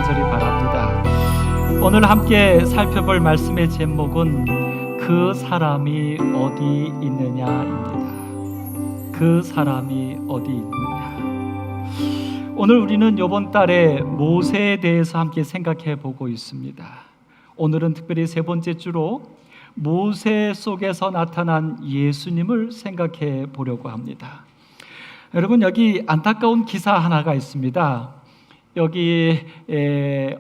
간절히 바랍니다. 오늘 함께 살펴볼 말씀의 제목은 그 사람이 어디 있느냐입니다. 그 사람이 어디 있느냐. 오늘 우리는 이번 달에 모세에 대해서 함께 생각해 보고 있습니다. 오늘은 특별히 세 번째 주로 모세 속에서 나타난 예수님을 생각해 보려고 합니다. 여러분, 여기 안타까운 기사 하나가 있습니다. 여기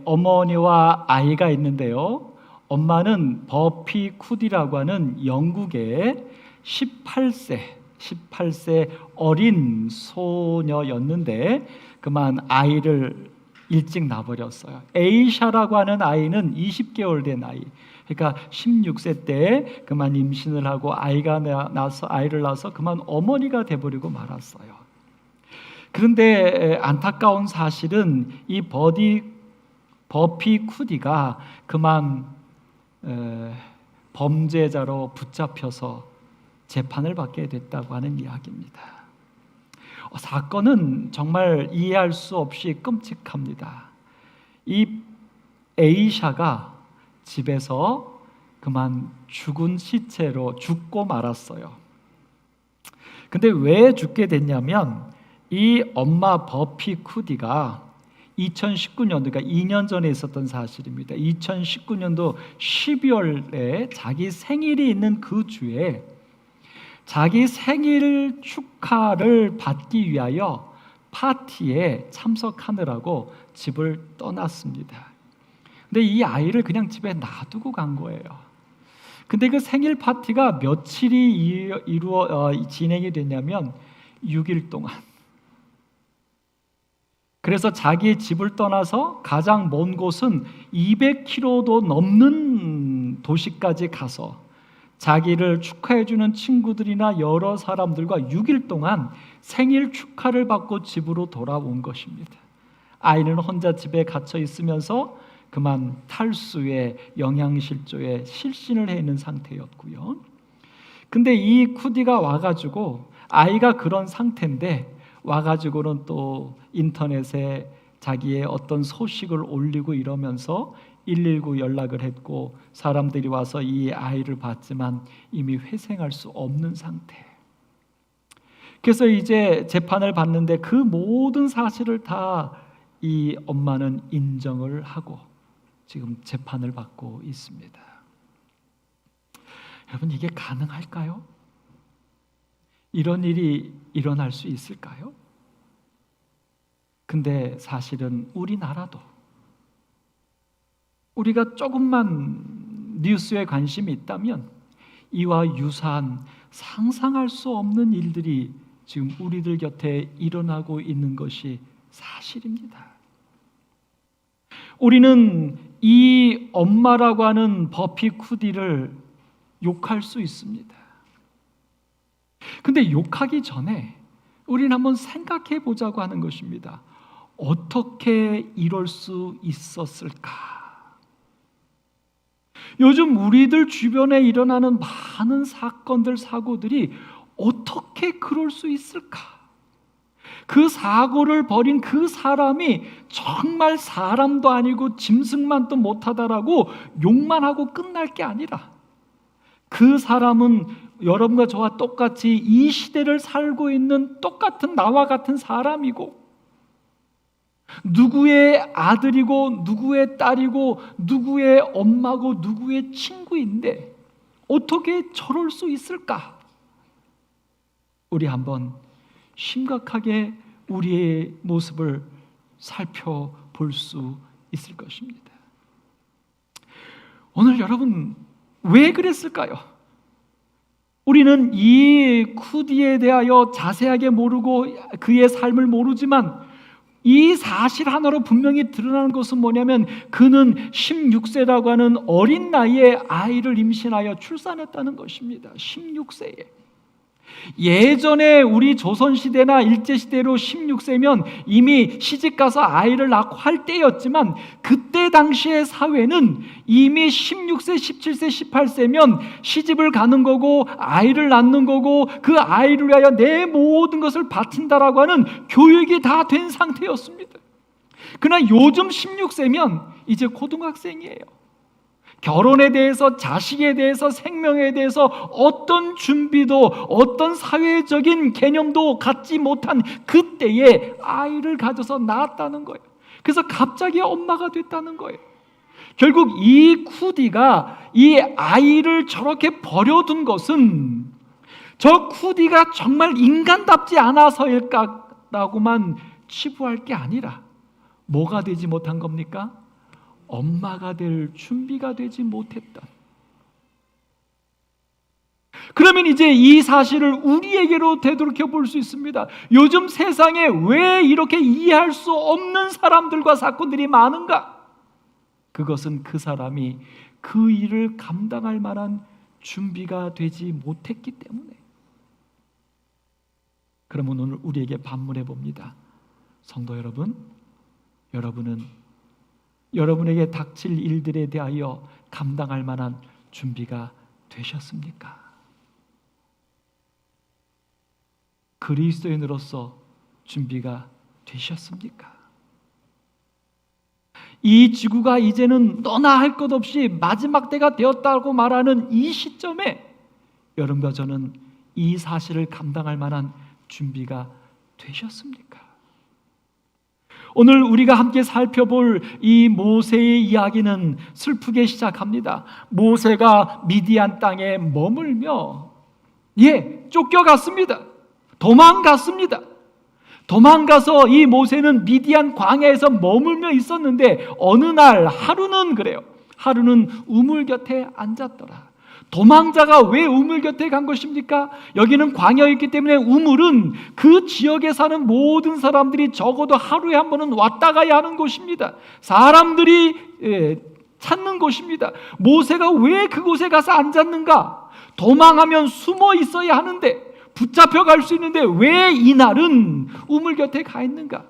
어머니와 아이가 있는데요, 엄마는 버피 쿠디라고 하는 영국의 18세 어린 소녀였는데 그만 아이를 일찍 낳아버렸어요. 에이샤라고 하는 아이는 20개월 된 아이, 그러니까 16세 때 그만 임신을 하고 아이를 낳아서 그만 어머니가 돼버리고 말았어요. 그런데 안타까운 사실은 이 버피 쿠디가 그만 범죄자로 붙잡혀서 재판을 받게 됐다고 하는 이야기입니다. 사건은 정말 이해할 수 없이 끔찍합니다. 이 에이샤가 집에서 그만 죽은 시체로 죽고 말았어요. 근데 왜 죽게 됐냐면 이 엄마 버피 쿠디가 2019년도, 그러니까 2년 전에 있었던 사실입니다. 2019년도 12월에 자기 생일이 있는 그 주에 자기 생일 축하를 받기 위하여 파티에 참석하느라고 집을 떠났습니다. 근데 이 아이를 그냥 집에 놔두고 간 거예요. 근데 그 생일 파티가 며칠이 진행이 됐냐면 6일 동안. 그래서 자기의 집을 떠나서 가장 먼 곳은 200km도 넘는 도시까지 가서 자기를 축하해주는 친구들이나 여러 사람들과 6일 동안 생일 축하를 받고 집으로 돌아온 것입니다. 아이는 혼자 집에 갇혀 있으면서 그만 탈수에 영양실조에 실신을 해 있는 상태였고요. 근데 이 쿠디가 와가지고, 아이가 그런 상태인데 와가지고는 또 인터넷에 자기의 어떤 소식을 올리고 이러면서 119 연락을 했고 사람들이 와서 이 아이를 봤지만 이미 회생할 수 없는 상태. 그래서 이제 재판을 받는데 그 모든 사실을 다 이 엄마는 인정을 하고 지금 재판을 받고 있습니다. 여러분, 이게 가능할까요? 이런 일이 일어날 수 있을까요? 근데 사실은 우리나라도 우리가 조금만 뉴스에 관심이 있다면 이와 유사한 상상할 수 없는 일들이 지금 우리들 곁에 일어나고 있는 것이 사실입니다. 우리는 이 엄마라고 하는 버피 쿠디를 욕할 수 있습니다. 근데 욕하기 전에 우리는 한번 생각해 보자고 하는 것입니다. 어떻게 이럴 수 있었을까? 요즘 우리들 주변에 일어나는 많은 사건들, 사고들이 어떻게 그럴 수 있을까? 그 사고를 벌인 그 사람이 정말 사람도 아니고 짐승만도 못하다라고 욕만 하고 끝날 게 아니라 그 사람은 여러분과 저와 똑같이 이 시대를 살고 있는 똑같은 나와 같은 사람이고 누구의 아들이고 누구의 딸이고 누구의 엄마고 누구의 친구인데 어떻게 저럴 수 있을까? 우리 한번 심각하게 우리의 모습을 살펴볼 수 있을 것입니다. 오늘 여러분, 왜 그랬을까요? 우리는 이 쿠디에 대하여 자세하게 모르고 그의 삶을 모르지만 이 사실 하나로 분명히 드러나는 것은 뭐냐면 그는 16세라고 하는 어린 나이에 아이를 임신하여 출산했다는 것입니다. 16세에. 예전에 우리 조선시대나 일제시대로 16세면 이미 시집가서 아이를 낳고 할 때였지만 그때 당시의 사회는 이미 16세, 17세, 18세면 시집을 가는 거고 아이를 낳는 거고 그 아이를 위하여 내 모든 것을 바친다라고 하는 교육이 다 된 상태였습니다. 그러나 요즘 16세면 이제 고등학생이에요. 결혼에 대해서, 자식에 대해서, 생명에 대해서 어떤 준비도, 어떤 사회적인 개념도 갖지 못한 그때에 아이를 가져서 낳았다는 거예요. 그래서 갑자기 엄마가 됐다는 거예요. 결국 이 쿠디가 이 아이를 저렇게 버려둔 것은 저 쿠디가 정말 인간답지 않아서일까라고만 치부할 게 아니라 뭐가 되지 못한 겁니까? 엄마가 될 준비가 되지 못했던. 그러면 이제 이 사실을 우리에게로 되돌이켜 볼 수 있습니다. 요즘 세상에 왜 이렇게 이해할 수 없는 사람들과 사건들이 많은가? 그것은 그 사람이 그 일을 감당할 만한 준비가 되지 못했기 때문에. 그러면 오늘 우리에게 반문해 봅니다. 성도 여러분, 여러분은 여러분에게 닥칠 일들에 대하여 감당할 만한 준비가 되셨습니까? 그리스도인으로서 준비가 되셨습니까? 이 지구가 이제는 너나 할 것 없이 마지막 때가 되었다고 말하는 이 시점에 여러분과 저는 이 사실을 감당할 만한 준비가 되셨습니까? 오늘 우리가 함께 살펴볼 이 모세의 이야기는 슬프게 시작합니다. 모세가 미디안 땅에 머물며 쫓겨갔습니다. 도망갔습니다. 도망가서 이 모세는 미디안 광야에서 머물며 있었는데 어느 날 하루는 그래요. 하루는 우물 곁에 앉았더라. 도망자가 왜 우물 곁에 간 것입니까? 여기는 광야였기 때문에 우물은 그 지역에 사는 모든 사람들이 적어도 하루에 한 번은 왔다 가야 하는 곳입니다. 사람들이 찾는 곳입니다. 모세가 왜 그곳에 가서 앉았는가? 도망하면 숨어 있어야 하는데, 붙잡혀 갈 수 있는데 왜 이날은 우물 곁에 가 있는가?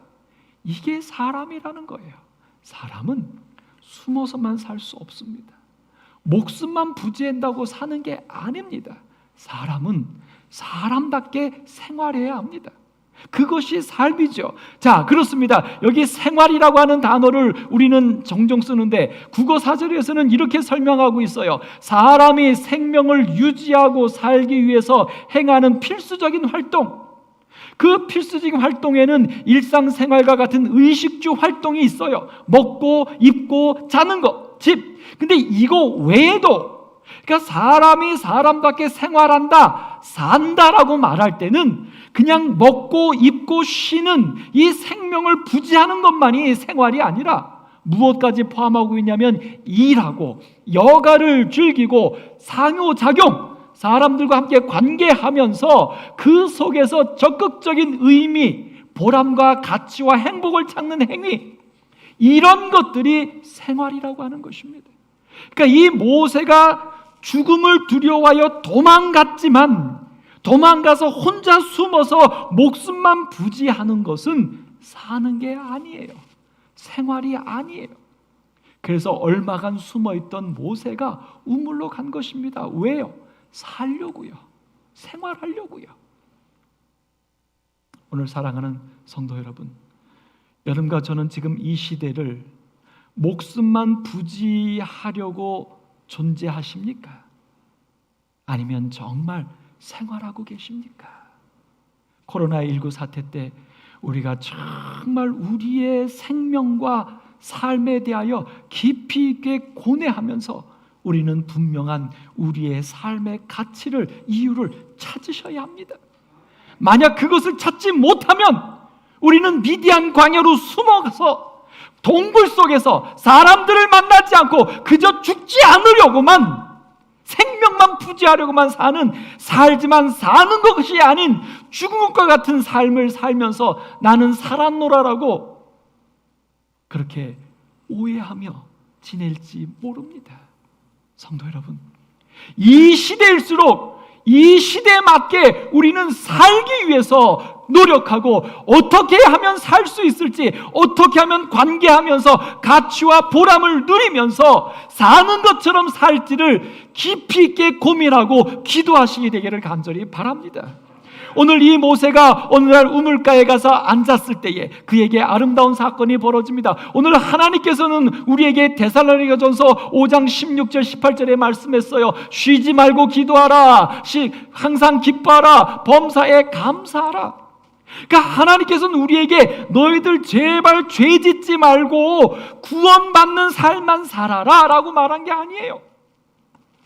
이게 사람이라는 거예요. 사람은 숨어서만 살 수 없습니다. 목숨만 부지한다고 사는 게 아닙니다. 사람은 사람답게 생활해야 합니다. 그것이 삶이죠. 자, 그렇습니다. 여기 생활이라고 하는 단어를 우리는 종종 쓰는데 국어 사전에서는 이렇게 설명하고 있어요. 사람이 생명을 유지하고 살기 위해서 행하는 필수적인 활동, 그 필수적인 활동에는 일상생활과 같은 의식주 활동이 있어요. 먹고 입고 자는 거, 집. 근데 이거 외에도, 그러니까 사람이 사람답게 생활한다, 산다라고 말할 때는 그냥 먹고 입고 쉬는 이 생명을 부지하는 것만이 생활이 아니라 무엇까지 포함하고 있냐면 일하고 여가를 즐기고 상호작용, 사람들과 함께 관계하면서 그 속에서 적극적인 의미, 보람과 가치와 행복을 찾는 행위, 이런 것들이 생활이라고 하는 것입니다. 그러니까 이 모세가 죽음을 두려워하여 도망갔지만 도망가서 혼자 숨어서 목숨만 부지하는 것은 사는 게 아니에요. 생활이 아니에요. 그래서 얼마간 숨어있던 모세가 우물로 간 것입니다. 왜요? 살려고요. 생활하려고요. 오늘 사랑하는 성도 여러분, 여러분과 저는 지금 이 시대를 목숨만 부지하려고 존재하십니까? 아니면 정말 생활하고 계십니까? 코로나19 사태 때 우리가 정말 우리의 생명과 삶에 대하여 깊이 있게 고뇌하면서 우리는 분명한 우리의 삶의 가치를, 이유를 찾으셔야 합니다. 만약 그것을 찾지 못하면 우리는 미디안 광야로 숨어가서 동굴 속에서 사람들을 만나지 않고 그저 죽지 않으려고만, 생명만 부지하려고만 살지만 사는 것이 아닌 죽은 것과 같은 삶을 살면서 나는 살았노라라고 그렇게 오해하며 지낼지 모릅니다. 성도 여러분, 이 시대일수록 이 시대에 맞게 우리는 살기 위해서 노력하고 어떻게 하면 살 수 있을지, 어떻게 하면 관계하면서 가치와 보람을 누리면서 사는 것처럼 살지를 깊이 있게 고민하고 기도하시게 되기를 간절히 바랍니다. 오늘 이 모세가 오늘날 우물가에 가서 앉았을 때에 그에게 아름다운 사건이 벌어집니다. 오늘 하나님께서는 우리에게 데살로니가전서 5장 16절 18절에 말씀했어요. 쉬지 말고 기도하라, 항상 기뻐하라, 범사에 감사하라. 그러니까 하나님께서는 우리에게 너희들 제발 죄 짓지 말고 구원받는 삶만 살아라 라고 말한 게 아니에요.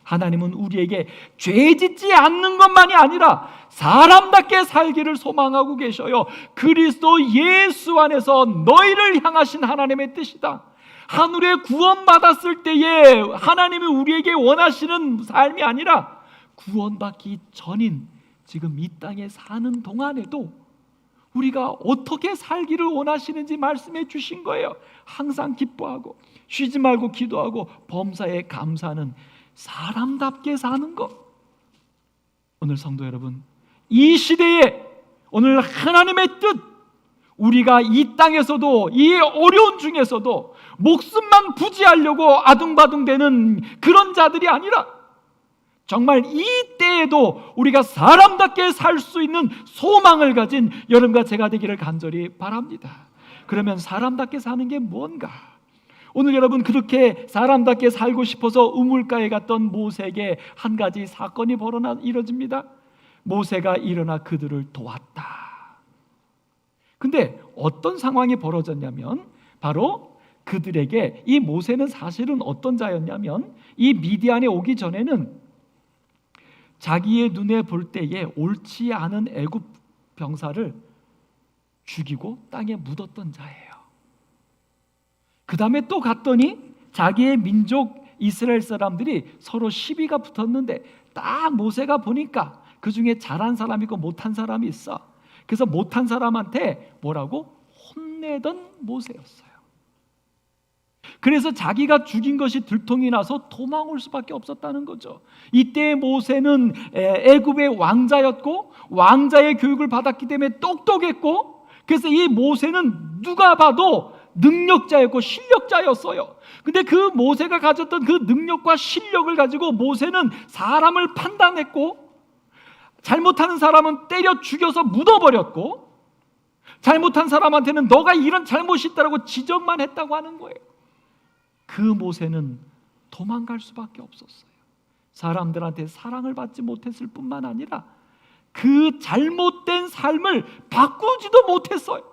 하나님은 우리에게 죄 짓지 않는 것만이 아니라 사람답게 살기를 소망하고 계셔요. 그리스도 예수 안에서 너희를 향하신 하나님의 뜻이다. 하늘에 구원받았을 때에 하나님이 우리에게 원하시는 삶이 아니라 구원받기 전인 지금 이 땅에 사는 동안에도 우리가 어떻게 살기를 원하시는지 말씀해 주신 거예요. 항상 기뻐하고 쉬지 말고 기도하고 범사에 감사하는 사람답게 사는 것. 오늘 성도 여러분, 이 시대에 오늘 하나님의 뜻, 우리가 이 땅에서도 이 어려운 중에서도 목숨만 부지하려고 아둥바둥대는 그런 자들이 아니라 정말 이 때에도 우리가 사람답게 살 수 있는 소망을 가진 여러분과 제가 되기를 간절히 바랍니다. 그러면 사람답게 사는 게 뭔가? 오늘 여러분 그렇게 사람답게 살고 싶어서 우물가에 갔던 모세에게 한 가지 사건이 이뤄집니다. 모세가 일어나 그들을 도왔다. 근데 어떤 상황이 벌어졌냐면 바로 그들에게 이 모세는 사실은 어떤 자였냐면 이 미디안에 오기 전에는 자기의 눈에 볼 때에 옳지 않은 애굽 병사를 죽이고 땅에 묻었던 자예요. 그 다음에 또 갔더니 자기의 민족 이스라엘 사람들이 서로 시비가 붙었는데 딱 모세가 보니까 그 중에 잘한 사람이 있고 못한 사람이 있어. 그래서 못한 사람한테 뭐라고? 혼내던 모세였어요. 그래서 자기가 죽인 것이 들통이 나서 도망올 수밖에 없었다는 거죠. 이때 모세는 애굽의 왕자였고 왕자의 교육을 받았기 때문에 똑똑했고, 그래서 이 모세는 누가 봐도 능력자였고 실력자였어요. 근데 그 모세가 가졌던 그 능력과 실력을 가지고 모세는 사람을 판단했고, 잘못하는 사람은 때려 죽여서 묻어버렸고, 잘못한 사람한테는 너가 이런 잘못이 있다고 지적만 했다고 하는 거예요. 그 모세는 도망갈 수밖에 없었어요. 사람들한테 사랑을 받지 못했을 뿐만 아니라 그 잘못된 삶을 바꾸지도 못했어요.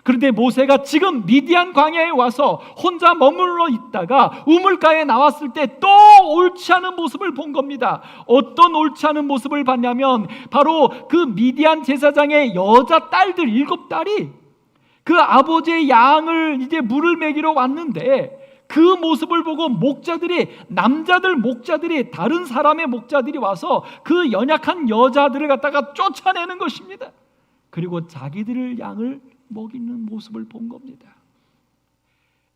그런데 모세가 지금 미디안 광야에 와서 혼자 머물러 있다가 우물가에 나왔을 때 또 옳지 않은 모습을 본 겁니다. 어떤 옳지 않은 모습을 봤냐면 바로 그 미디안 제사장의 여자 딸들 7딸이 그 아버지의 양을 이제 물을 먹이러 왔는데 그 모습을 보고 남자들 목자들이 다른 사람의 목자들이 와서 그 연약한 여자들을 갖다가 쫓아내는 것입니다. 그리고 자기들을 양을 먹이는 모습을 본 겁니다.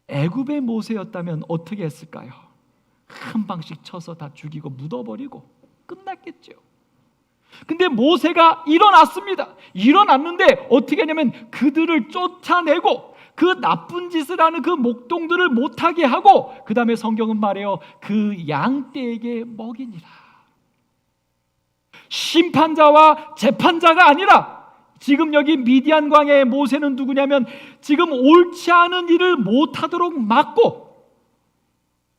애굽의 모세였다면 어떻게 했을까요? 한 방씩 쳐서 다 죽이고 묻어버리고 끝났겠죠. 근데 모세가 일어났습니다. 일어났는데 어떻게 하냐면 그들을 쫓아내고 그 나쁜 짓을 하는 그 목동들을 못하게 하고, 그 다음에 성경은 말해요, 그 양떼에게 먹이니라. 심판자와 재판자가 아니라 지금 여기 미디안 광야의 모세는 누구냐면 지금 옳지 않은 일을 못하도록 막고,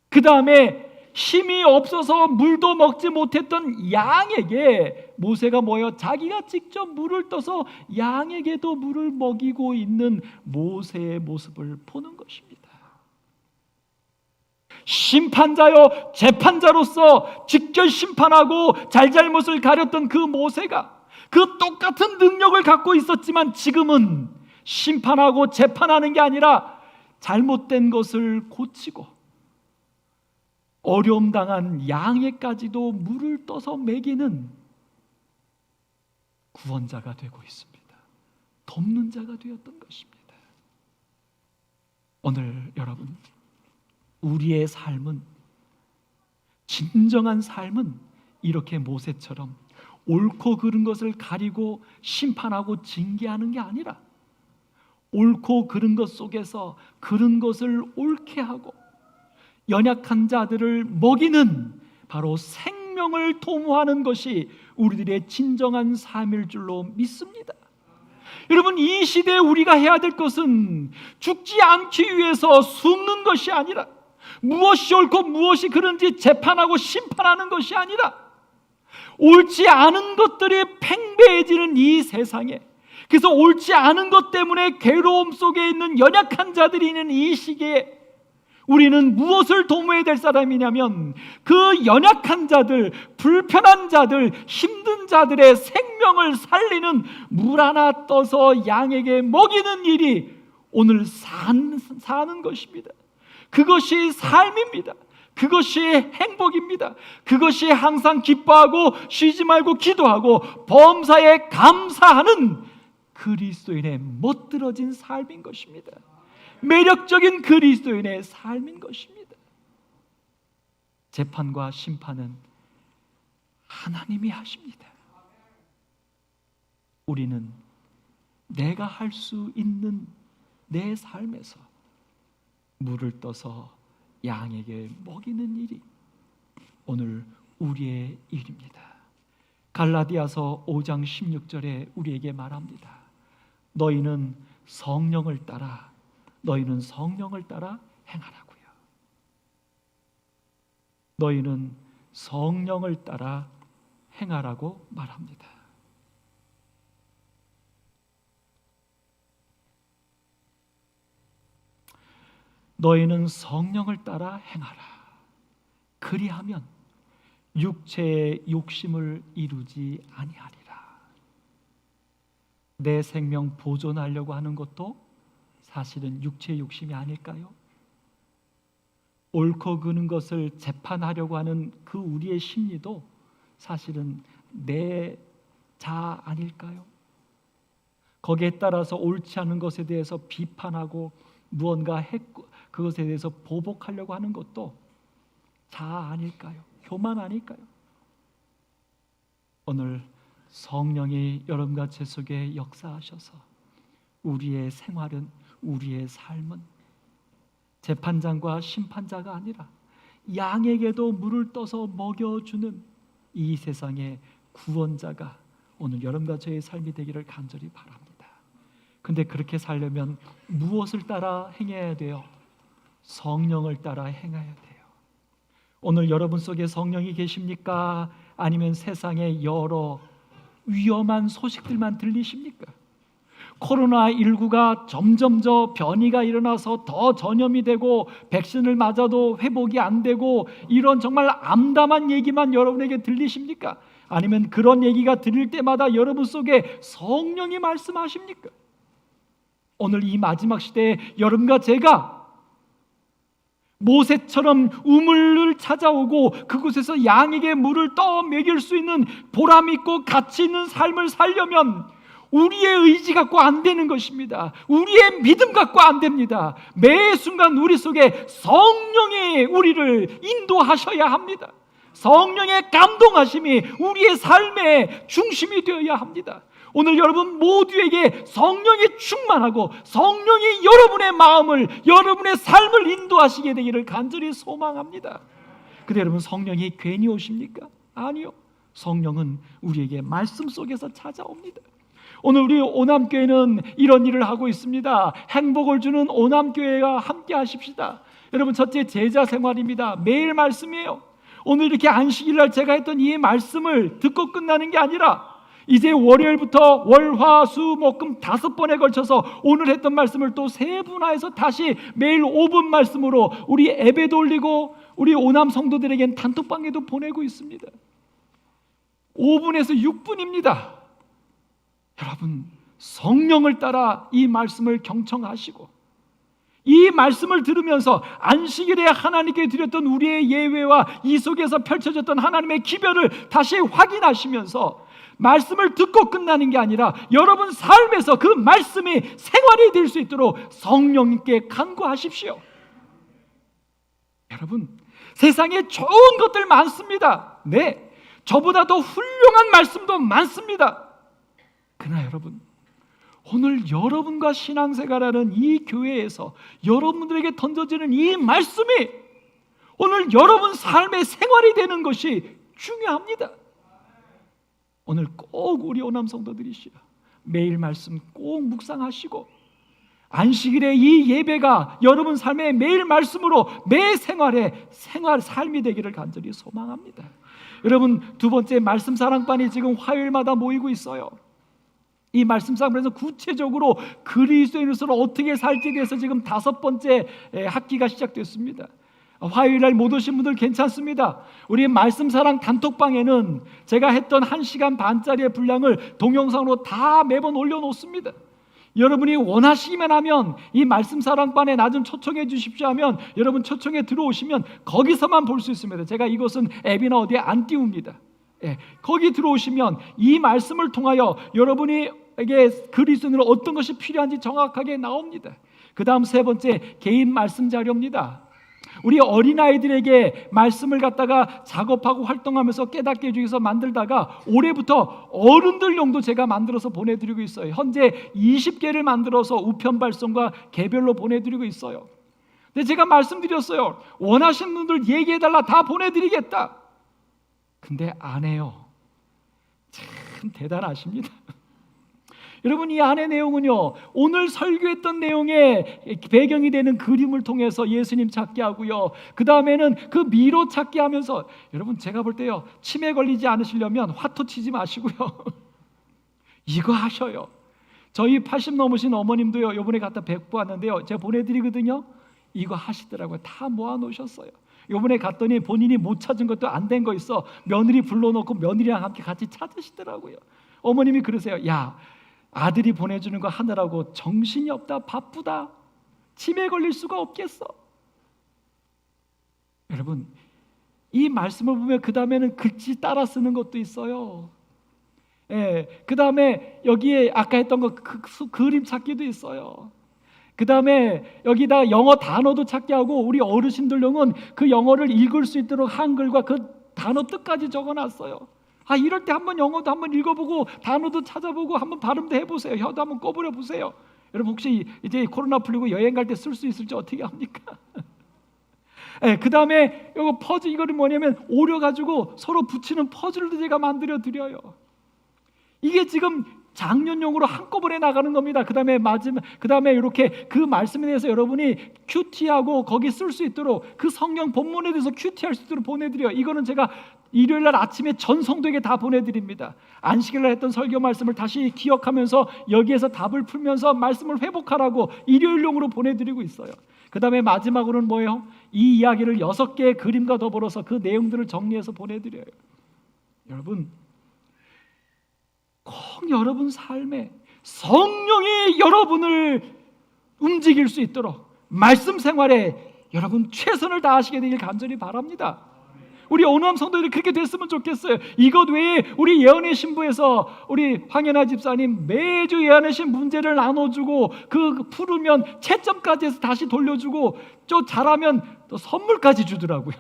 그 다음에 힘이 없어서 물도 먹지 못했던 양에게 모세가 뭐예요? 자기가 직접 물을 떠서 양에게도 물을 먹이고 있는 모세의 모습을 보는 것입니다. 심판자요 재판자로서 직접 심판하고 잘잘못을 가렸던 그 모세가 그 똑같은 능력을 갖고 있었지만 지금은 심판하고 재판하는 게 아니라 잘못된 것을 고치고 어려움 당한 양에까지도 물을 떠서 먹이는 구원자가 되고 있습니다. 돕는 자가 되었던 것입니다. 오늘 여러분, 우리의 삶은, 진정한 삶은 이렇게 모세처럼 옳고 그른 것을 가리고 심판하고 징계하는 게 아니라 옳고 그른 것 속에서 그른 것을 옳게 하고 연약한 자들을 먹이는 바로 생명을 도모하는 것이 우리들의 진정한 삶일 줄로 믿습니다. 여러분, 이 시대에 우리가 해야 될 것은 죽지 않기 위해서 숨는 것이 아니라, 무엇이 옳고 무엇이 그른지 재판하고 심판하는 것이 아니라, 옳지 않은 것들이 팽배해지는 이 세상에, 그래서 옳지 않은 것 때문에 괴로움 속에 있는 연약한 자들이 있는 이 시기에 우리는 무엇을 도모해야 될 사람이냐면, 그 연약한 자들, 불편한 자들, 힘든 자들의 생명을 살리는 물 하나 떠서 양에게 먹이는 일이 오늘 사는 것입니다. 그것이 삶입니다. 그것이 행복입니다. 그것이 항상 기뻐하고 쉬지 말고 기도하고 범사에 감사하는 그리스도인의 멋들어진 삶인 것입니다. 매력적인 그리스도인의 삶인 것입니다. 재판과 심판은 하나님이 하십니다. 우리는 내가 할 수 있는 내 삶에서 물을 떠서 양에게 먹이는 일이 오늘 우리의 일입니다. 갈라디아서 5장 16절에 우리에게 말합니다. 너희는 성령을 따라 행하라고요. 너희는 성령을 따라 행하라고 말합니다. 너희는 성령을 따라 행하라. 그리하면 육체의 욕심을 이루지 아니하리라. 내 생명 보존하려고 하는 것도 사실은 육체의 욕심이 아닐까요? 옳고 그른 것을 재판하려고 하는 그 우리의 심리도 사실은 내 자아 아닐까요? 거기에 따라서 옳지 않은 것에 대해서 비판하고 무언가 했고 그것에 대해서 보복하려고 하는 것도 자아 아닐까요? 교만 아닐까요? 오늘 성령이 여러분과 제 속에 역사하셔서 우리의 생활은, 우리의 삶은 재판장과 심판자가 아니라 양에게도 물을 떠서 먹여주는 이 세상의 구원자가 오늘 여러분과 저의 삶이 되기를 간절히 바랍니다. 근데 그렇게 살려면 무엇을 따라 행해야 돼요? 성령을 따라 행해야 돼요. 오늘 여러분 속에 성령이 계십니까? 아니면 세상의 여러 위험한 소식들만 들리십니까? 코로나19가 점점 변이가 일어나서 더 전염이 되고 백신을 맞아도 회복이 안 되고 이런 정말 암담한 얘기만 여러분에게 들리십니까? 아니면 그런 얘기가 들릴 때마다 여러분 속에 성령이 말씀하십니까? 오늘 이 마지막 시대에 여러분과 제가 모세처럼 우물을 찾아오고 그곳에서 양에게 물을 떠 먹일 수 있는 보람 있고 가치 있는 삶을 살려면 우리의 의지 갖고 안 되는 것입니다. 우리의 믿음 갖고 안 됩니다. 매 순간 우리 속에 성령이 우리를 인도하셔야 합니다. 성령의 감동하심이 우리의 삶의 중심이 되어야 합니다. 오늘 여러분 모두에게 성령이 충만하고 성령이 여러분의 마음을, 여러분의 삶을 인도하시게 되기를 간절히 소망합니다. 근데 여러분, 성령이 괜히 오십니까? 아니요. 성령은 우리에게 말씀 속에서 찾아옵니다. 오늘 우리 오남교회는 이런 일을 하고 있습니다. 행복을 주는 오남교회와 함께 하십시다. 여러분, 첫째 제자 생활입니다. 매일 말씀이에요. 오늘 이렇게 안식일날 제가 했던 이 말씀을 듣고 끝나는 게 아니라 이제 월요일부터 월, 화, 수, 목, 금 5번에 걸쳐서 오늘 했던 말씀을 또 세분화해서 다시 매일 5분 말씀으로 우리 앱에도 올리고 우리 오남 성도들에겐 단톡방에도 보내고 있습니다. 5분에서 6분입니다. 여러분, 성령을 따라 이 말씀을 경청하시고 이 말씀을 들으면서 안식일에 하나님께 드렸던 우리의 예외와 이 속에서 펼쳐졌던 하나님의 기별을 다시 확인하시면서 말씀을 듣고 끝나는 게 아니라 여러분 삶에서 그 말씀이 생활이 될 수 있도록 성령님께 간구하십시오. 여러분, 세상에 좋은 것들 많습니다. 네, 저보다 더 훌륭한 말씀도 많습니다. 그러나 여러분, 오늘 여러분과 신앙생활하는 이 교회에서 여러분들에게 던져지는 이 말씀이 오늘 여러분 삶의 생활이 되는 것이 중요합니다. 오늘 꼭 우리 오남 성도들이시여 매일 말씀 꼭 묵상하시고 안식일에 이 예배가 여러분 삶의 매일 말씀으로 매 생활의 삶이 되기를 간절히 소망합니다. 여러분, 두 번째 말씀 사랑반이 지금 화요일마다 모이고 있어요. 이 말씀 사랑반에서 구체적으로 그리스도인으로서 어떻게 살지에 대해서 지금 5번째 학기가 시작됐습니다. 화요일날 못 오신 분들 괜찮습니다. 우리 말씀 사랑 단톡방에는 제가 했던 1시간 반짜리의 분량을 동영상으로 다 매번 올려놓습니다. 여러분이 원하시기만 하면 이 말씀 사랑반에 나 좀 초청해 주십시오 하면 여러분 초청해 들어오시면 거기서만 볼 수 있습니다. 제가 이것은 앱이나 어디에 안 띄웁니다. 거기 들어오시면 이 말씀을 통하여 여러분에게 그리스도인으로 어떤 것이 필요한지 정확하게 나옵니다. 그 다음 세 번째 개인 말씀 자료입니다. 우리 어린아이들에게 말씀을 갖다가 작업하고 활동하면서 깨닫게 해주기 위해서 만들다가 올해부터 어른들용도 제가 만들어서 보내드리고 있어요. 현재 20개를 만들어서 우편 발송과 개별로 보내드리고 있어요. 근데 제가 말씀드렸어요. 원하시는 분들 얘기해달라, 다 보내드리겠다. 근데 안 해요. 참 대단하십니다. 여러분, 이 안의 내용은요, 오늘 설교했던 내용의 배경이 되는 그림을 통해서 예수님 찾게 하고요, 그 다음에는 그 미로 찾게 하면서, 여러분 제가 볼 때요, 치매 걸리지 않으시려면 화토 치지 마시고요 이거 하셔요. 저희 80 넘으신 어머님도요, 요번에 갖다 뵙고 왔는데요, 제가 보내드리거든요. 이거 하시더라고요. 다 모아놓으셨어요. 요번에 갔더니 본인이 못 찾은 것도 안 된 거 있어 며느리 불러놓고 며느리랑 함께 같이 찾으시더라고요. 어머님이 그러세요. 야, 아들이 보내주는 거 하느라고 정신이 없다, 바쁘다, 치매 걸릴 수가 없겠어. 여러분, 이 말씀을 보면 그 다음에는 글씨 따라 쓰는 것도 있어요. 그 다음에 여기에 아까 했던 거 그림 찾기도 있어요. 그 다음에 여기다 영어 단어도 찾게 하고, 우리 어르신들용은 그 영어를 읽을 수 있도록 한글과 그 단어 뜻까지 적어놨어요. 이럴 때 한번 영어도 한번 읽어보고 단어도 찾아보고 한번 발음도 해보세요. 혀도 한번 꺼부려 보세요. 여러분, 혹시 이제 코로나 풀리고 여행 갈 때 쓸 수 있을지 어떻게 합니까? 그 다음에 이거 퍼즐, 이거는 뭐냐면 오려가지고 서로 붙이는 퍼즐도 제가 만들어 드려요. 이게 지금 작년용으로 한꺼번에 나가는 겁니다. 그 다음에 이렇게 그 말씀에 대해서 여러분이 큐티하고 거기 쓸 수 있도록, 그 성경 본문에 대해서 큐티할 수 있도록 보내드려요. 이거는 제가 일요일날 아침에 전 성도에게 다 보내드립니다. 안식일날 했던 설교 말씀을 다시 기억하면서 여기에서 답을 풀면서 말씀을 회복하라고 일요일용으로 보내드리고 있어요. 그 다음에 마지막으로는 뭐예요? 이 이야기를 6개의 그림과 더불어서 그 내용들을 정리해서 보내드려요. 여러분, 꼭 여러분 삶에 성령이 여러분을 움직일 수 있도록 말씀 생활에 여러분 최선을 다하시게 되길 간절히 바랍니다. 우리 오남 성도들이 그렇게 됐으면 좋겠어요. 이것 외에 우리 예언의 신부에서 우리 황연아 집사님 매주 예언의 신 문제를 나눠주고, 그 풀으면 채점까지 해서 다시 돌려주고, 또 잘하면 또 선물까지 주더라고요.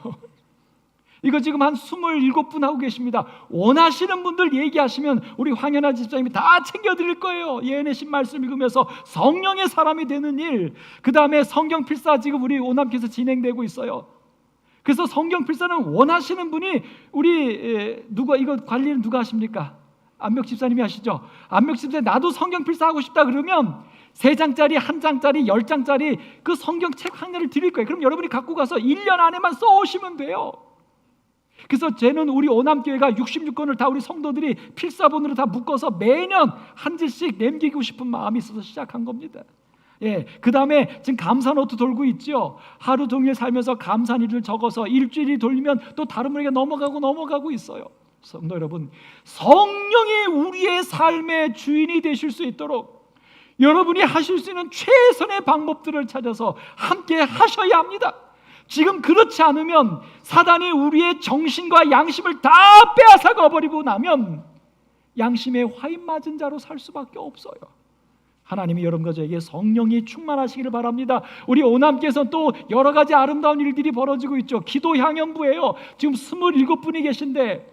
이거 지금 한 27분 하고 계십니다. 원하시는 분들 얘기하시면 우리 황연아 집사님이 다 챙겨드릴 거예요. 예언의 신 말씀 읽으면서 성령의 사람이 되는 일, 그 다음에 성경 필사 지금 우리 오남께서 진행되고 있어요. 그래서 성경 필사는 원하시는 분이 우리 누가 이거 관리는 누가 하십니까? 안명 집사님이 하시죠. 안명 집사님, 나도 성경 필사 하고 싶다 그러면 3장짜리, 1장짜리, 10장짜리 그 성경책 한 권을 드릴 거예요. 그럼 여러분이 갖고 가서 1년 안에만 써오시면 돼요. 그래서 쟤는 우리 오남교회가 66권을 다 우리 성도들이 필사본으로 다 묶어서 매년 한 질씩 남기고 싶은 마음이 있어서 시작한 겁니다. 그 다음에 지금 감사노트 돌고 있죠. 하루 종일 살면서 감사한 일을 적어서 일주일이 돌리면 또 다른 분에게 넘어가고 있어요. 성도 여러분, 성령이 우리의 삶의 주인이 되실 수 있도록 여러분이 하실 수 있는 최선의 방법들을 찾아서 함께 하셔야 합니다. 지금 그렇지 않으면 사단이 우리의 정신과 양심을 다 빼앗아가 버리고 나면 양심의 화인 맞은 자로 살 수밖에 없어요. 하나님이 여러분과 저에게 성령이 충만하시기를 바랍니다. 우리 오남께서는 또 여러 가지 아름다운 일들이 벌어지고 있죠. 기도 향연부예요. 지금 27분이 계신데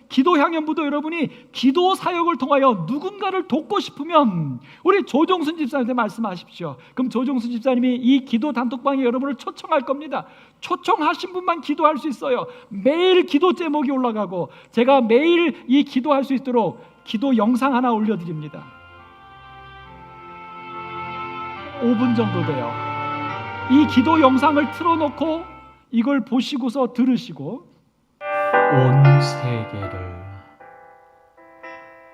기도 향연부도 여러분이 기도 사역을 통하여 누군가를 돕고 싶으면 우리 조종순 집사님한테 말씀하십시오. 그럼 조종순 집사님이 이 기도 단톡방에 여러분을 초청할 겁니다. 초청하신 분만 기도할 수 있어요. 매일 기도 제목이 올라가고 제가 매일 이 기도할 수 있도록 기도 영상 하나 올려드립니다. 5분 정도 돼요. 이 기도 영상을 틀어놓고 이걸 보시고서 들으시고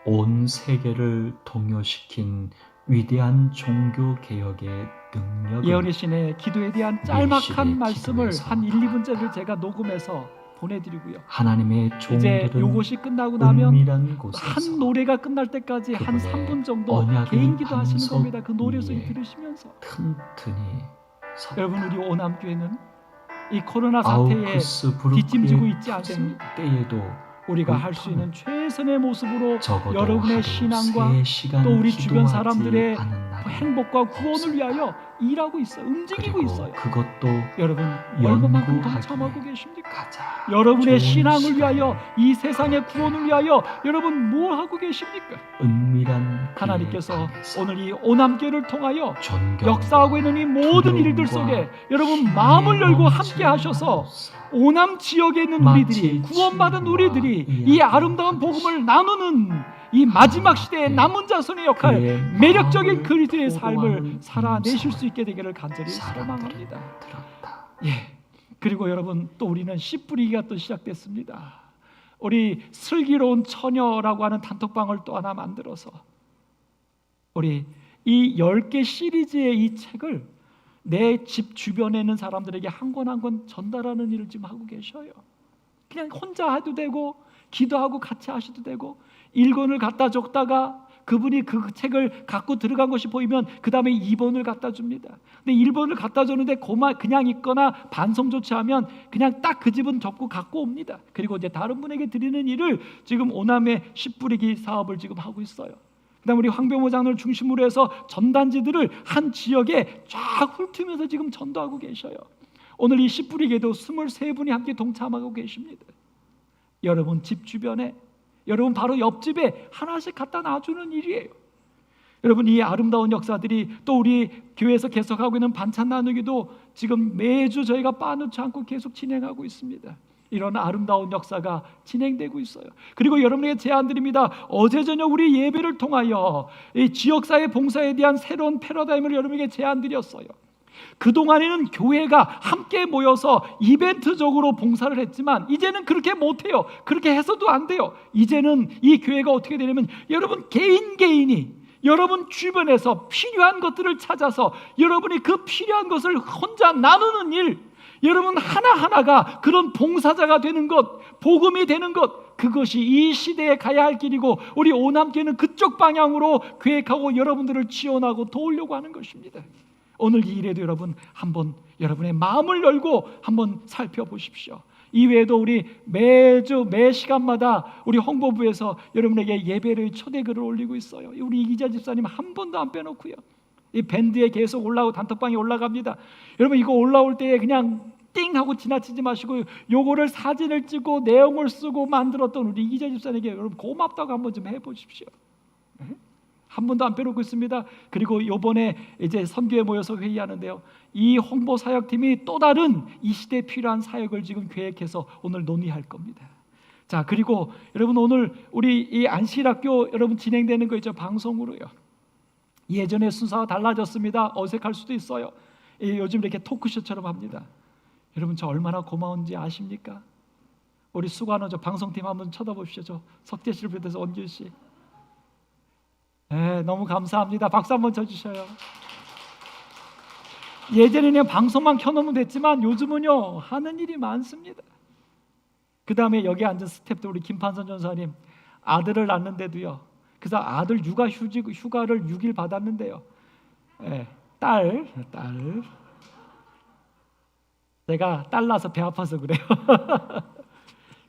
온 세계를 동요시킨 위대한 종교 개혁의 능력을 예언의 신의 기도에 대한 짤막한 말씀을 한 1, 2분짜리를 제가 녹음해서 보내드리고요. 하나님의 종들은 이제 요것이 끝나고 나면 한 노래가 끝날 때까지 한 3분 정도 개인 기도하시는 겁니다. 그 노래 소리 들으시면서 튼튼히 여러분, 우리 오남교회는 이 코로나 사태에 뒷짐지고 있지 않습니다. 때에도 우리가 할 수 있는 최선의 모습으로 여러분의 신앙과 또 우리 주변 사람들의 행복과 구원을 위하여 일하고 있어요. 움직이고 있어요. 그것도 여러분 얼마만큼 동참하고 계십니까? 여러분의 신앙을 위하여, 이 세상의 구원을 위하여 여러분 뭘 하고 계십니까? 하나님께서 오늘 이 오남교회를 통하여 역사하고 있는 이 모든 일들 속에 여러분 마음을 열고 함께 하셔서 오남 지역에 있는 우리들이, 구원받은 우리들이 이 아름다운 복음을 나누는 이 마지막 시대의 남은 자손의 역할, 매력적인 그리스도의 삶을 살아내실 수 있게 되기를 간절히 소망합니다. 그리고 여러분, 또 우리는 씨 뿌리기가 또 시작됐습니다. 우리 슬기로운 처녀라고 하는 단톡방을 또 하나 만들어서 우리 이 10개 시리즈의 이 책을 내 집 주변에 있는 사람들에게 한 권 한 권 전달하는 일을 지금 하고 계셔요. 그냥 혼자 해도 되고 기도하고 같이 하셔도 되고 1권을 갖다 줬다가 그분이 그 책을 갖고 들어간 것이 보이면 그 다음에 2번을 갖다 줍니다. 근데 1번을 갖다 줬는데 그냥 있거나 반성 조치하면 그냥 딱 그 집은 접고 갖고 옵니다. 그리고 이제 다른 분에게 드리는 일을 지금 오남의 씨 뿌리기 사업을 지금 하고 있어요. 그다음 우리 황병호 장로를 중심으로 해서 전단지들을 한 지역에 쫙 훑으면서 지금 전도하고 계셔요. 오늘 이 씨 뿌리기에도 23분이 함께 동참하고 계십니다. 여러분 집 주변에, 여러분 바로 옆집에 하나씩 갖다 놔주는 일이에요. 여러분, 이 아름다운 역사들이 또 우리 교회에서 계속하고 있는 반찬 나누기도 지금 매주 저희가 빠놓지 않고 계속 진행하고 있습니다. 이런 아름다운 역사가 진행되고 있어요. 그리고 여러분에게 제안드립니다. 어제 저녁 우리 예배를 통하여 이 지역사회 봉사에 대한 새로운 패러다임을 여러분에게 제안드렸어요. 그동안에는 교회가 함께 모여서 이벤트적으로 봉사를 했지만 이제는 그렇게 못해요. 그렇게 해서도 안 돼요. 이제는 이 교회가 어떻게 되냐면 여러분 개인이 여러분 주변에서 필요한 것들을 찾아서 여러분이 그 필요한 것을 혼자 나누는 일, 여러분 하나하나가 그런 봉사자가 되는 것, 복음이 되는 것, 그것이 이 시대에 가야 할 길이고 우리 오남교회는 그쪽 방향으로 계획하고 여러분들을 지원하고 도우려고 하는 것입니다. 오늘 이 일에도 여러분 한번 여러분의 마음을 열고 한번 살펴보십시오. 이외에도 우리 매주 매 시간마다 우리 홍보부에서 여러분에게 예배의 초대글을 올리고 있어요. 우리 이기자 집사님 한 번도 안 빼놓고요. 이 밴드에 계속 올라오고 단톡방에 올라갑니다. 여러분 이거 올라올 때에 그냥 띵 하고 지나치지 마시고 요거를 사진을 찍고 내용을 쓰고 만들었던 우리 이기자 집사님에게 여러분 고맙다고 한번 좀 해보십시오. 한 번도 안 빼놓고 있습니다. 그리고 이번에 이제 선교에 모여서 회의하는데요, 이 홍보 사역팀이 또 다른 이 시대에 필요한 사역을 지금 계획해서 오늘 논의할 겁니다. 자, 그리고 여러분 오늘 우리 이 안실학교 여러분 진행되는 거 있죠, 방송으로요. 예전에 순서가 달라졌습니다. 어색할 수도 있어요. 요즘 이렇게 토크쇼처럼 합니다. 여러분 저 얼마나 고마운지 아십니까? 우리 수고하는 저 방송팀 한번 쳐다보십시오. 저 석재 씨를 비롯해서 원길 씨. 네, 너무 감사합니다. 박수 한번 쳐주셔요. 예전에는 방송만 켜놓으면 됐지만 요즘은요 하는 일이 많습니다. 그 다음에 여기 앉은 스태프들 우리 김판선 전사님 아들을 낳는데도요, 그래서 아들 육아 휴가를 6일 받았는데요, 네, 딸 제가 딸 낳아서 배 아파서 그래요.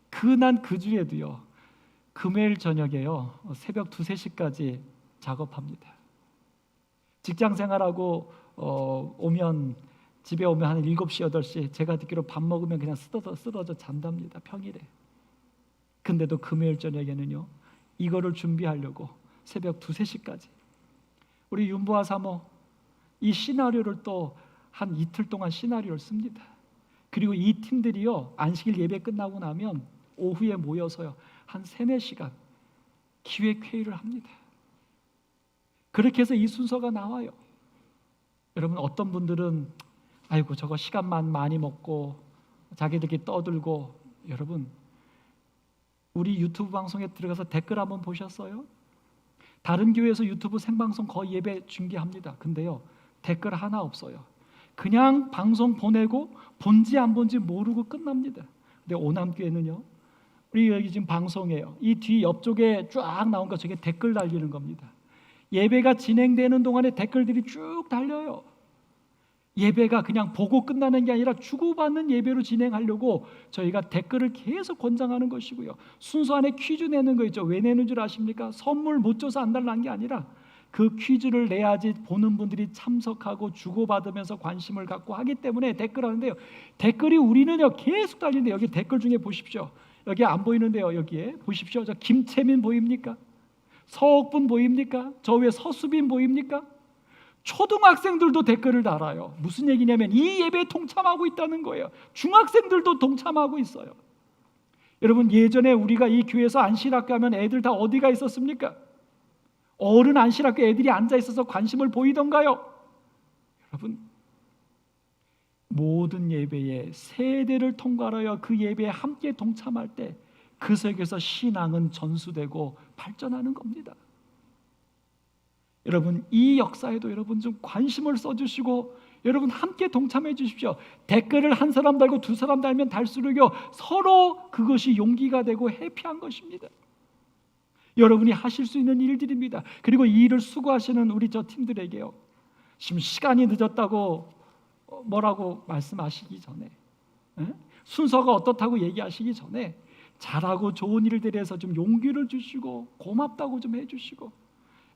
그 주에도요 금요일 저녁에요 새벽 2, 3시까지 작업합니다. 직장 생활하고 오면 집에 오면 한 7시, 8시 제가 듣기로 밥 먹으면 그냥 쓰러져 잔답니다. 평일에. 근데도 금요일 저녁에는요, 이거를 준비하려고 새벽 2, 3시까지 우리 윤보아 사모 이 시나리오를 또 한 이틀 동안 시나리오를 씁니다. 그리고 이 팀들이요, 안식일 예배 끝나고 나면 오후에 모여서요 한 3, 4시간 기획회의를 합니다. 그렇게 해서 이 순서가 나와요. 여러분, 어떤 분들은 아이고 저거 시간만 많이 먹고 자기들끼리 떠들고, 여러분 우리 유튜브 방송에 들어가서 댓글 한번 보셨어요? 다른 교회에서 유튜브 생방송 거의 예배 중계합니다. 근데요 댓글 하나 없어요. 그냥 방송 보내고 본지 안 본지 모르고 끝납니다. 근데 오남교회는요, 우리 여기 지금 방송이에요. 이 뒤 옆쪽에 쫙 나온 거 저게 댓글 달리는 겁니다. 예배가 진행되는 동안에 댓글들이 쭉 달려요. 예배가 그냥 보고 끝나는 게 아니라 주고받는 예배로 진행하려고 저희가 댓글을 계속 권장하는 것이고요. 순서 안에 퀴즈 내는 거 있죠. 왜 내는 줄 아십니까? 선물 못 줘서 안 달라는 게 아니라 그 퀴즈를 내야지 보는 분들이 참석하고 주고받으면서 관심을 갖고 하기 때문에 댓글 하는데요, 댓글이 우리는요 계속 달리는데, 여기 댓글 중에 보십시오. 여기 안 보이는데요, 여기에 보십시오. 저 김채민 보입니까? 서옥분 보입니까? 저 위에 서수빈 보입니까? 초등학생들도 댓글을 달아요. 무슨 얘기냐면 이 예배에 동참하고 있다는 거예요. 중학생들도 동참하고 있어요. 여러분, 예전에 우리가 이 교회에서 안실학교 하면 애들 다 어디가 있었습니까? 어른 안실학교 애들이 앉아 있어서 관심을 보이던가요? 여러분, 모든 예배에 세대를 통과하여 그 예배에 함께 동참할 때 그 속에서 신앙은 전수되고 발전하는 겁니다. 여러분, 이 역사에도 여러분 좀 관심을 써주시고 여러분 함께 동참해 주십시오. 댓글을 한 사람 달고 두 사람 달면 달수록요 서로 그것이 용기가 되고 해피한 것입니다. 여러분이 하실 수 있는 일들입니다. 그리고 이 일을 수고하시는 우리 저 팀들에게요, 지금 시간이 늦었다고 뭐라고 말씀하시기 전에, 순서가 어떻다고 얘기하시기 전에 잘하고 좋은 일들에 대해서 좀 용기를 주시고 고맙다고 좀 해주시고.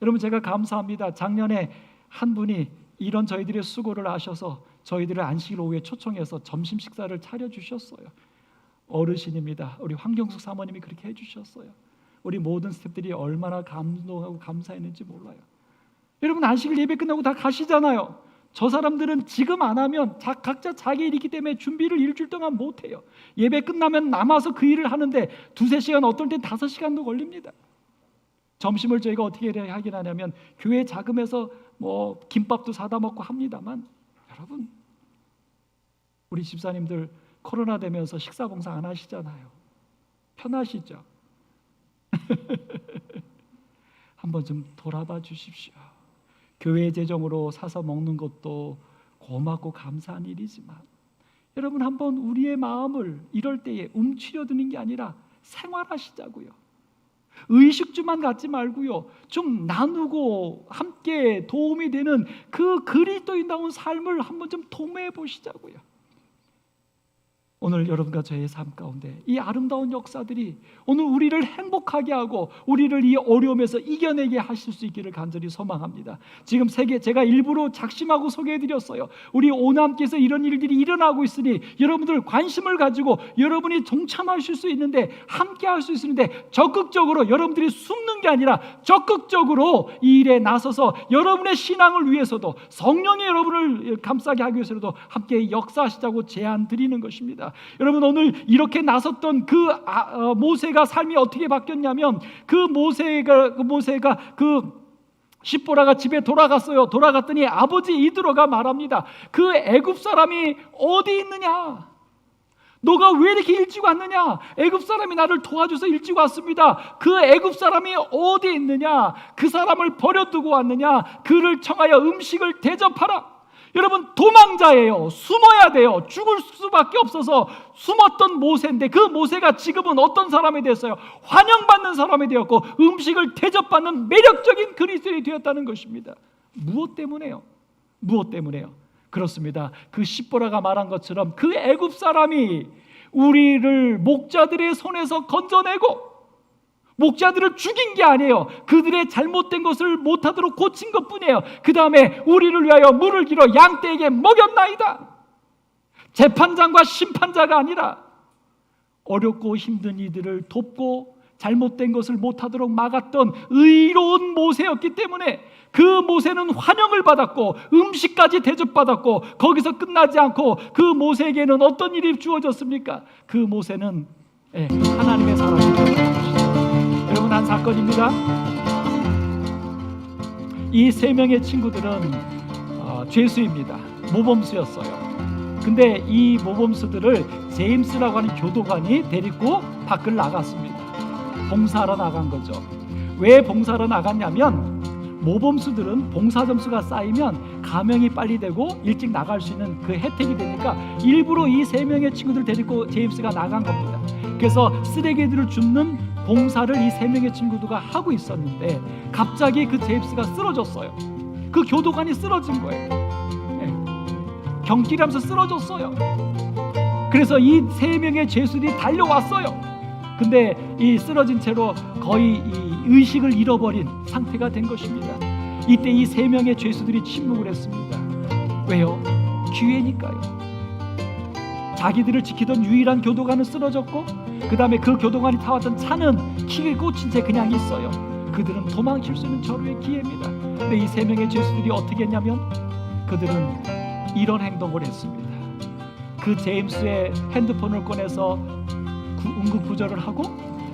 여러분, 제가 감사합니다. 작년에 한 분이 이런 저희들의 수고를 아셔서 저희들을 안식일 오후에 초청해서 점심 식사를 차려주셨어요. 어르신입니다. 우리 황경숙 사모님이 그렇게 해주셨어요. 우리 모든 스태프들이 얼마나 감동하고 감사했는지 몰라요. 여러분, 안식일 예배 끝나고 다 가시잖아요. 저 사람들은 지금 안 하면 각자 자기 일이기 때문에 준비를 일주일 동안 못해요. 예배 끝나면 남아서 그 일을 하는데 2, 3시간, 어떨 땐 5시간도 걸립니다. 점심을 저희가 어떻게 하긴 하냐면 교회 자금에서 뭐 김밥도 사다 먹고 합니다만, 여러분 우리 집사님들 코로나 되면서 식사 봉사 안 하시잖아요. 편하시죠? 한번 좀 돌아봐 주십시오. 교회 재정으로 사서 먹는 것도 고맙고 감사한 일이지만 여러분 한번 우리의 마음을 이럴 때에 움츠려드는 게 아니라 생활하시자고요. 의식주만 갖지 말고요, 좀 나누고 함께 도움이 되는 그 그리스도인다운 삶을 한번 좀 도모해 보시자고요. 오늘 여러분과 저의 삶 가운데 이 아름다운 역사들이 오늘 우리를 행복하게 하고 우리를 이 어려움에서 이겨내게 하실 수 있기를 간절히 소망합니다. 지금 제가 일부러 작심하고 소개해드렸어요. 우리 오남께서 이런 일들이 일어나고 있으니 여러분들 관심을 가지고 여러분이 동참하실 수 있는데, 함께 할 수 있는데 적극적으로 여러분들이 숨는 게 아니라 적극적으로 이 일에 나서서 여러분의 신앙을 위해서도 성령이 여러분을 감싸게 하기 위해서도 함께 역사하시자고 제안 드리는 것입니다. 여러분, 오늘 이렇게 나섰던 그 모세가 삶이 어떻게 바뀌었냐면, 그 모세가 그 십보라가 집에 돌아갔어요. 돌아갔더니 아버지 이드로가 말합니다. 그 애굽 사람이 어디 있느냐? 너가 왜 이렇게 일찍 왔느냐? 애굽 사람이 나를 도와줘서 일찍 왔습니다. 그 애굽 사람이 어디 있느냐? 그 사람을 버려두고 왔느냐? 그를 청하여 음식을 대접하라. 여러분, 도망자예요. 숨어야 돼요. 죽을 수밖에 없어서 숨었던 모세인데 그 모세가 지금은 어떤 사람이 됐어요? 환영받는 사람이 되었고 음식을 대접받는 매력적인 그리스도인이 되었다는 것입니다. 무엇 때문에요? 무엇 때문에요? 그렇습니다. 그 십보라가 말한 것처럼 그 애굽 사람이 우리를 목자들의 손에서 건져내고 목자들을 죽인 게 아니에요. 그들의 잘못된 것을 못하도록 고친 것뿐이에요. 그 다음에 우리를 위하여 물을 길어 양떼에게 먹였나이다. 재판장과 심판자가 아니라 어렵고 힘든 이들을 돕고 잘못된 것을 못하도록 막았던 의로운 모세였기 때문에 그 모세는 환영을 받았고 음식까지 대접받았고 거기서 끝나지 않고 그 모세에게는 어떤 일이 주어졌습니까? 그 모세는 하나님의 사람이 되었던 것입니다. 여러분, 한 사건입니다. 이 세 명의 친구들은 죄수입니다. 모범수였어요. 근데 이 모범수들을 제임스라고 하는 교도관이 데리고 밖을 나갔습니다. 봉사하러 나간 거죠. 왜 봉사하러 나갔냐면 모범수들은 봉사 점수가 쌓이면 가명이 빨리 되고 일찍 나갈 수 있는 그 혜택이 되니까 일부러 이 세 명의 친구들 데리고 제임스가 나간 겁니다. 그래서 쓰레기들을 줍는 봉사를 이 세 명의 친구들과 하고 있었는데 갑자기 그 제임스가 쓰러졌어요. 그 교도관이 쓰러진 거예요. 경기하면서 쓰러졌어요. 그래서 이 세 명의 죄수들이 달려왔어요. 근데 이 쓰러진 채로 거의 이 의식을 잃어버린 상태가 된 것입니다. 이때 이 세 명의 죄수들이 침묵을 했습니다. 왜요? 기회니까요. 자기들을 지키던 유일한 교도관은 쓰러졌고 그 다음에 그 교도관이 타왔던 차는 킥에 꽂힌 채 그냥 있어요. 그들은 도망칠 수 있는 절호의 기회입니다. 근데 이 세 명의 죄수들이 어떻게 했냐면 그들은 이런 행동을 했습니다. 그 제임스의 핸드폰을 꺼내서 응급구조를 하고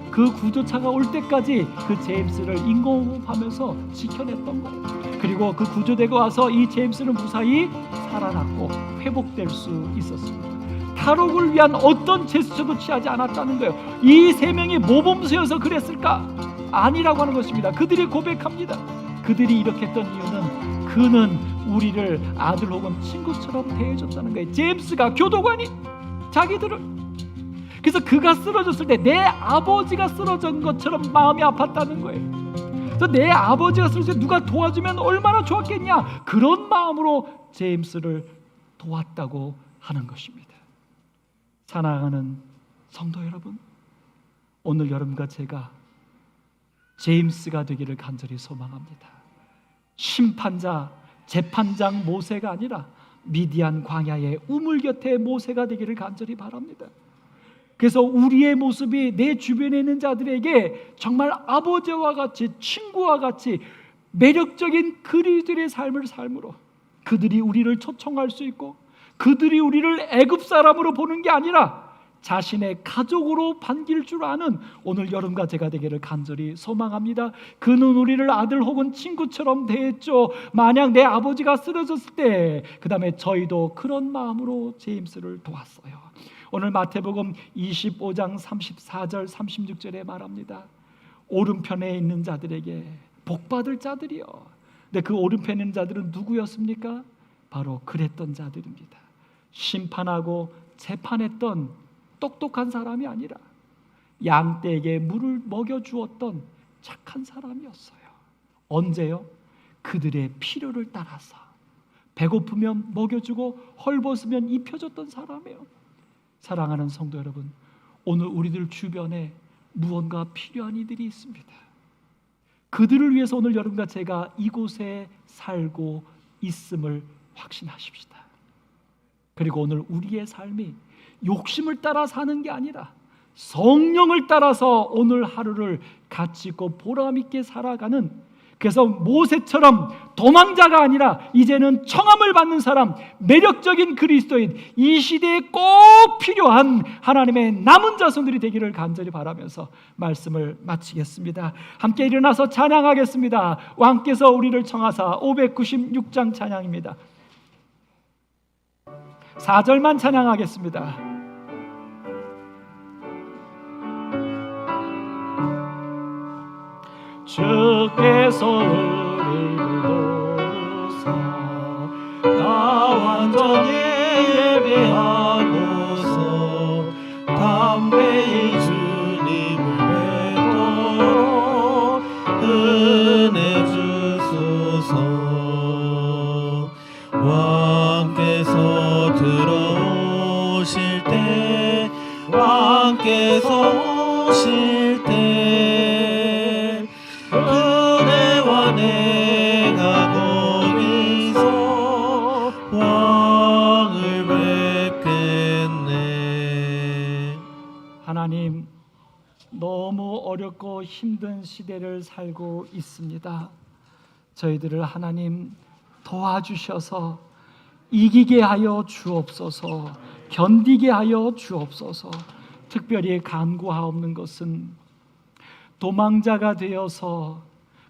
그 구조차가 올 때까지 그 제임스를 인공호흡하면서 지켜냈던 거예요. 그리고 그 구조대가 와서 이 제임스는 무사히 살아났고 회복될 수 있었습니다. 탈옥을 위한 어떤 제스처도 취하지 않았다는 거예요. 이 세 명이 모범수여서 그랬을까? 아니라고 하는 것입니다. 그들이 고백합니다. 그들이 이렇게 했던 이유는 그는 우리를 아들 혹은 친구처럼 대해줬다는 거예요. 제임스가, 교도관이 자기들을. 그래서 그가 쓰러졌을 때 내 아버지가 쓰러진 것처럼 마음이 아팠다는 거예요. 그래서 내 아버지가 쓰러질 때 누가 도와주면 얼마나 좋았겠냐, 그런 마음으로 제임스를 도왔다고 하는 것입니다. 사랑하는 성도 여러분, 오늘 여러분과 제가 제임스가 되기를 간절히 소망합니다. 심판자, 재판장 모세가 아니라 미디안 광야의 우물 곁에 모세가 되기를 간절히 바랍니다. 그래서 우리의 모습이 내 주변에 있는 자들에게 정말 아버지와 같이, 친구와 같이 매력적인 그리스도의 삶을 삶으로 그들이 우리를 초청할 수 있고 그들이 우리를 애굽 사람으로 보는 게 아니라 자신의 가족으로 반길 줄 아는 오늘 여러분과 제가 되기를 간절히 소망합니다. 그는 우리를 아들 혹은 친구처럼 대했죠. 만약 내 아버지가 쓰러졌을 때 그 다음에 저희도 그런 마음으로 제임스를 도왔어요. 오늘 마태복음 25장 34절 36절에 말합니다. 오른편에 있는 자들에게 복받을 자들이요. 근데 그 오른편에 있는 자들은 누구였습니까? 바로 그랬던 자들입니다. 심판하고 재판했던 똑똑한 사람이 아니라 양떼에게 물을 먹여주었던 착한 사람이었어요. 언제요? 그들의 필요를 따라서 배고프면 먹여주고 헐벗으면 입혀줬던 사람이에요. 사랑하는 성도 여러분, 오늘 우리들 주변에 무언가 필요한 이들이 있습니다. 그들을 위해서 오늘 여러분과 제가 이곳에 살고 있음을 확신하십시다. 그리고 오늘 우리의 삶이 욕심을 따라 사는 게 아니라 성령을 따라서 오늘 하루를 가치 있고 보람 있게 살아가는, 그래서 모세처럼 도망자가 아니라 이제는 청함을 받는 사람, 매력적인 그리스도인, 이 시대에 꼭 필요한 하나님의 남은 자손들이 되기를 간절히 바라면서 말씀을 마치겠습니다. 함께 일어나서 찬양하겠습니다. 왕께서 우리를 청하사 596장 찬양입니다. 4절만 찬양하겠습니다. 주께서 우리를 도우사 다 완전히 예배하고서 담대히 주님을 뵙도록 은혜 주소서. 왕께서 들어오실 때, 왕께서 오실 때 그대와 내가 거기서 왕을 뵙겠네. 하나님, 너무 어렵고 힘든 시대를 살고 있습니다. 저희들을 하나님 도와주셔서 이기게 하여 주옵소서, 견디게 하여 주옵소서. 특별히 간구하옵는 것은 도망자가 되어서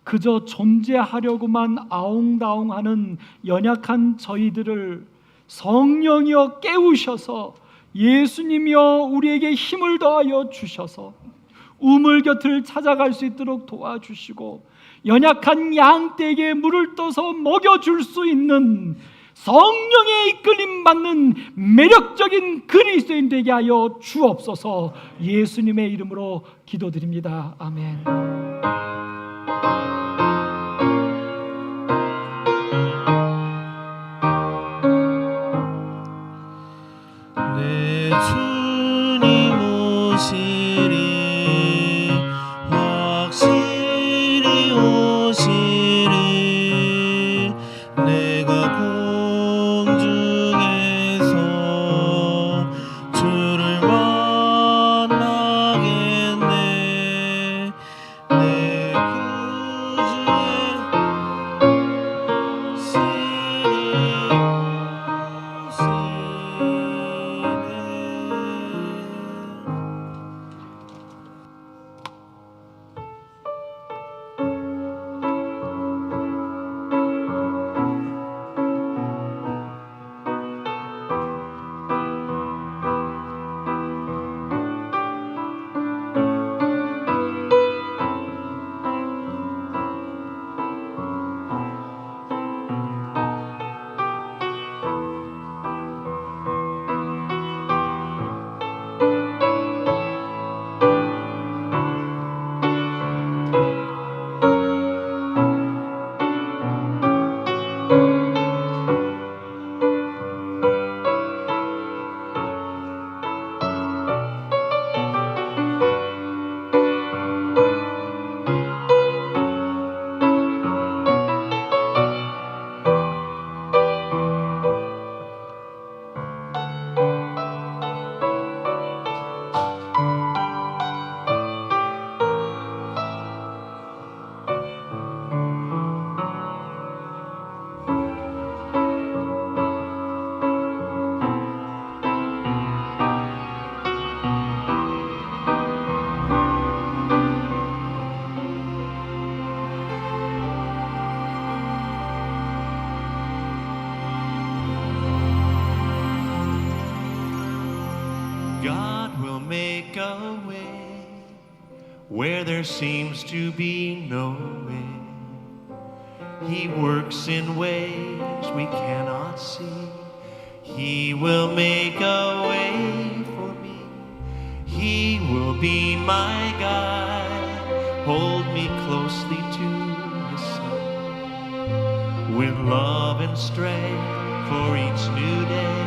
그저 존재하려고만 아웅다웅하는 연약한 저희들을 성령이여 깨우셔서, 예수님이여 우리에게 힘을 더하여 주셔서 우물 곁을 찾아갈 수 있도록 도와주시고, 연약한 양떼에게 물을 떠서 먹여줄 수 있는 성령의 이끌림 받는 매력적인 그리스도인 되게 하여 주옵소서. 예수님의 이름으로 기도드립니다. 아멘. 내 주님 오시리, 확실히 오시리. 내가 공중에서 주를 만나겠네. 내 구주의 God will make a way where there seems to be no way. He works in ways we cannot see. He will make a way for me. He will be my guide, hold me closely to his side, with love and strength for each new day.